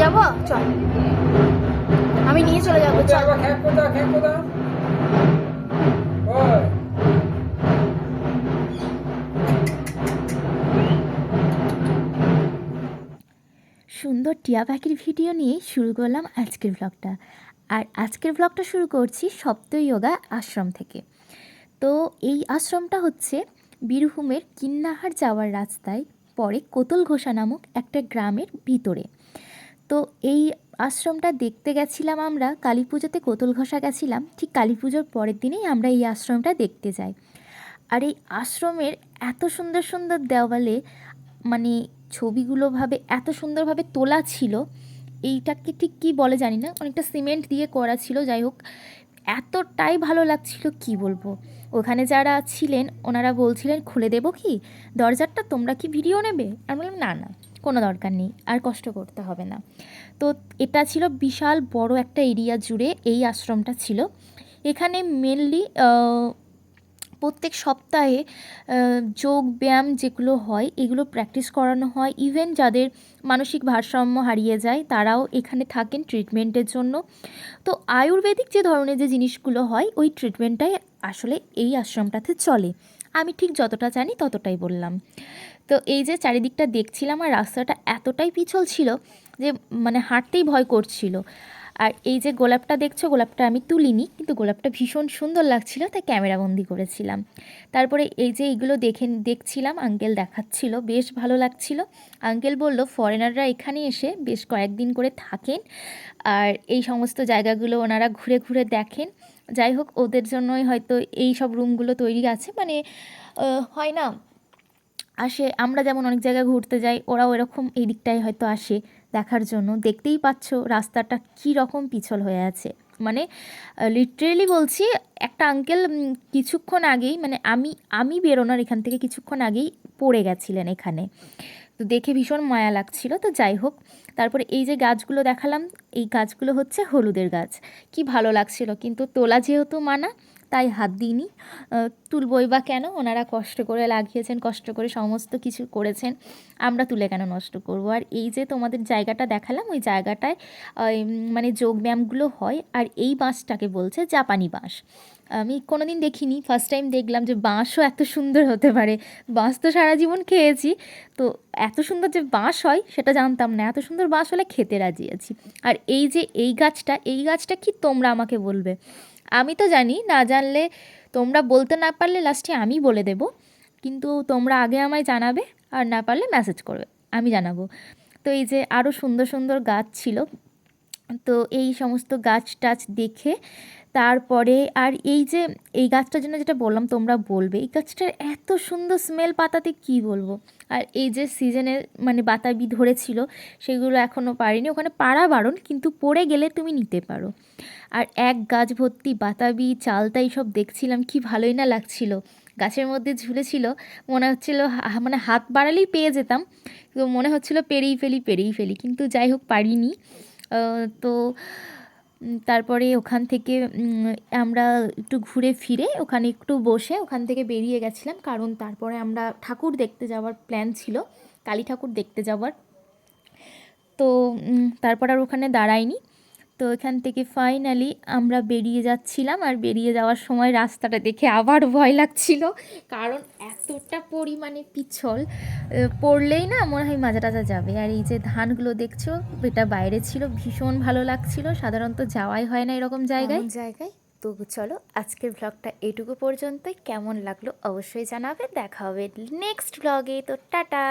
যাবো, চল আমি নিয়ে চলে যাবো, চল। সুন্দর টিয়া পাখির ভিডিও নিয়ে শুরু করলাম আজকের ব্লগটা। আর আজকের ব্লগটা শুরু করছি সপ্ত যোগা আশ্রম থেকে। তো এই আশ্রমটা হচ্ছে বীরভূমের কিন্নাহার যাওয়ার রাস্তায় পরে কোতল ঘোষা নামক একটা গ্রামের ভিতরে। তো এই আশ্রমটা দেখতে গেছিলাম আমরা কালী পুজোতে, কোতল ঘষা গেছিলাম, ঠিক কালী পুজোর পরের দিনেই আমরা এই আশ্রমটা দেখতে যাই। আর এই আশ্রমের এত সুন্দর সুন্দর দেওয়ালে মানে ছবিগুলোভাবে এত সুন্দরভাবে তোলা ছিল, এইটাকে ঠিক কী বলে জানি না, অনেকটা সিমেন্ট দিয়ে করা ছিল। যাই হোক, এতটাই ভালো লাগছিল কি বলবো। ওখানে যারা ছিলেন ওনারা বলছিলেন, খুলে দেবো কি দরজাটা, তোমরা কি ভিডিও নেবে? আমি বললাম না না, কোনো দরকার নেই, আর কষ্ট করতে হবে না। তো এটা ছিল বিশাল বড় একটা এরিয়া জুড়ে এই আশ্রমটা ছিল। এখানে মেনলি প্রত্যেক সপ্তাহে যোগ ব্যায়াম যেগুলো হয় এগুলো প্র্যাকটিস করানো হয়। ইভেন যাদের মানসিক ভারসাম্য হারিয়ে যায় তারাও এখানে থাকেন ট্রিটমেন্টের জন্য। তো আয়ুর্বেদিক যে ধরনের যে জিনিসগুলো হয় ওই ট্রিটমেন্টটাই আসলে এই আশ্রমটাতে চলে। আমি ঠিক যতটা জানি ততটাই বললাম। তো এই যে চারিদিকটা দেখছিলাম, আর রাস্তাটা এতটাই পিছল ছিল যে মানে হাঁটতেই ভয় করছিল। আর এই যে গোলাপটা দেখছো, গোলাপটা আমি তুলিনি, কিন্তু গোলাপটা ভীষণ সুন্দর লাগছিল তাই ক্যামেরাবন্দি করেছিলাম। তারপরে এই যে এইগুলো দেখছিলাম, আঙ্কেল দেখাচ্ছিল, বেশ ভালো লাগছিল। আঙ্কেল বলল ফরেনাররা এখানে এসে বেশ কয়েকদিন করে থাকেন আর এই সমস্ত জায়গাগুলো ওনারা ঘুরে ঘুরে দেখেন। যাই হোক, ওদের জন্যই হয়তো এই সব রুমগুলো তৈরি আছে। মানে হয় না, আসে, আমরা যেমন অনেক জায়গায় ঘুরতে যাই, ওরাও এরকম এই দিকটায় হয়তো আসে দেখার জন্য। দেখতেই পাচ্ছ রাস্তাটা কী রকম পিছল হয়ে আছে, মানে লিটারেলি বলছি। একটা আঙ্কেল কিছুক্ষণ আগেই, মানে আমি বেরোনোর এখান থেকে কিছুক্ষণ আগেই পড়ে গেছিলেন এখানে। তো দেখে ভীষণ মায়া লাগছিল। তো যাই হোক, তারপরে এই যে গাছগুলো দেখালাম, এই গাছগুলো হচ্ছে হলুদের গাছ। কি ভালো লাগছিল, কিন্তু তোলা যেহেতু মানা তাই হাত দিইনি। তুলবই বা কেন, ওনারা কষ্ট করে লাগিয়েছেন, কষ্ট করে সমস্ত কিছু করেছেন, আমরা তুলে কেন নষ্ট করব। আর এই যে তোমাদের জায়গাটা দেখালাম, ওই জায়গাটায় মানে যোগব্যায়ামগুলো হয়। আর এই বাঁশটাকে বলছে জাপানি বাঁশ। আমি কোনো দিন দেখিনি, ফার্স্ট টাইম দেখলাম যে বাঁশও এত সুন্দর হতে পারে। বাঁশ তো সারা জীবন খেয়েছি, তো এত সুন্দর যে বাঁশ হয় সেটা জানতাম না। এত সুন্দর বাঁশ হলে খেতে রাজি আছি। আর এই যে এই গাছটা কি তোমরা আমাকে বলবে। আমি তো জানি, না জানলে, তোমরা বলতে না পারলে লাস্টে আমি বলে দেব, কিন্তু তোমরা আগে আমায় জানাবে, আর না পারলে মেসেজ করবে, আমি জানাবো। তো এই যে আরও সুন্দর সুন্দর গাছ ছিল, তো এই সমস্ত গাছ টাছ দেখে তারপরে, আর এই যে এই গাছটার জন্য যেটা বললাম তোমরা বলবে, এই গাছটার এত সুন্দর স্মেল পাতাতে কি বলবো। আর এই যে সিজনের মানে বাতাবি ধরেছিল, সেগুলো এখনও পারিনি, ওখানে পাড়া বারণ, কিন্তু পড়ে গেলে তুমি নিতে পারো। আর এক গাছ ভর্তি বাতাবি চালতা এইসব দেখছিলাম, কি ভালোই না লাগছিল। গাছের মধ্যে ঝুলেছিল, মনে হচ্ছিল মানে হাত বাড়ালেই পেয়ে যেতাম, তো মনে হচ্ছিল পেরিয়ে ফেলি, কিন্তু যাই হোক পারিনি। তো তারপরে ওখান থেকে আমরা একটু ঘুরে ফিরে ওখানে একটু বসে ওখান থেকে বেরিয়ে গেছিলাম, কারণ তারপরে আমরা ঠাকুর দেখতে যাওয়ার প্ল্যান ছিল, কালী ঠাকুর দেখতে যাওয়ার। তো তারপর আর ওখানে দাঁড়াইনি। তো এখান থেকে ফাইনালি আমরা বেরিয়ে যাচ্ছিলাম, আর বেরিয়ে যাওয়ার সময় রাস্তাটা দেখে আবার ভয় লাগছিল, কারণ এতটা পরিমাণে পিছল, পড়লেই না মনে হয় মাজা টাজা যাবে। আর এই যে ধানগুলো দেখছো, এটা বাইরে ছিল, ভীষণ ভালো লাগছিল, সাধারণত যাওয়াই হয় না এরকম জায়গায়। তো চলো আজকের ব্লগটা এটুকু পর্যন্তই। কেমন লাগলো অবশ্যই জানাবে, দেখা হবে নেক্সট ব্লগে। তো টাটা।